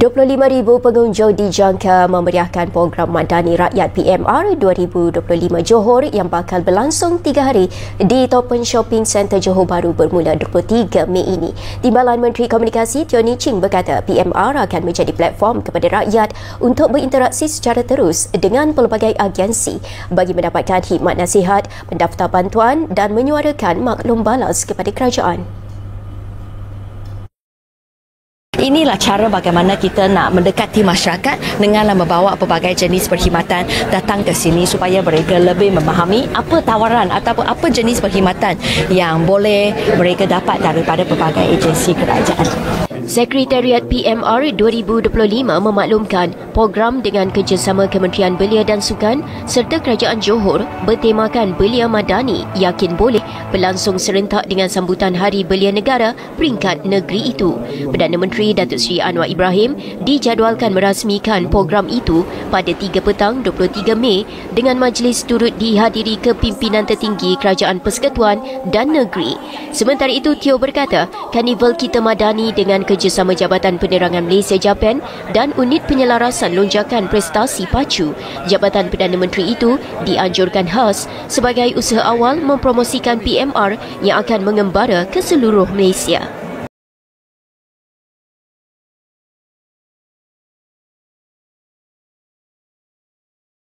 25,000 pengunjung dijangka memeriahkan program Madani Rakyat PMR 2025 Johor yang bakal berlangsung 3 hari di Topen Shopping Centre Johor Bahru bermula 23 Mei ini. Timbalan Menteri Komunikasi Tiony Ching berkata PMR akan menjadi platform kepada rakyat untuk berinteraksi secara terus dengan pelbagai agensi bagi mendapatkan khidmat nasihat, mendaftar bantuan dan menyuarakan maklum balas kepada kerajaan. Inilah cara bagaimana kita nak mendekati masyarakat dengan membawa pelbagai jenis perkhidmatan datang ke sini supaya mereka lebih memahami apa tawaran ataupun apa jenis perkhidmatan yang boleh mereka dapat daripada pelbagai agensi kerajaan. Sekretariat PMR 2025 memaklumkan program dengan kerjasama Kementerian Belia dan Sukan serta Kerajaan Johor bertemakan Belia Madani Yakin Boleh berlangsung serentak dengan sambutan Hari Belia Negara peringkat negeri itu. Perdana Menteri Datuk Seri Anwar Ibrahim dijadualkan merasmikan program itu pada 3 petang 23 Mei dengan majlis turut dihadiri kepimpinan tertinggi Kerajaan Persekutuan dan Negeri. Sementara itu, Teo berkata, Karnival Kita Madani dengan kerjasama Jabatan Penerangan Malaysia Japan dan Unit Penyelarasan Lonjakan Prestasi Pacu Jabatan Perdana Menteri itu dianjurkan khas sebagai usaha awal mempromosikan PMR yang akan mengembara ke seluruh Malaysia.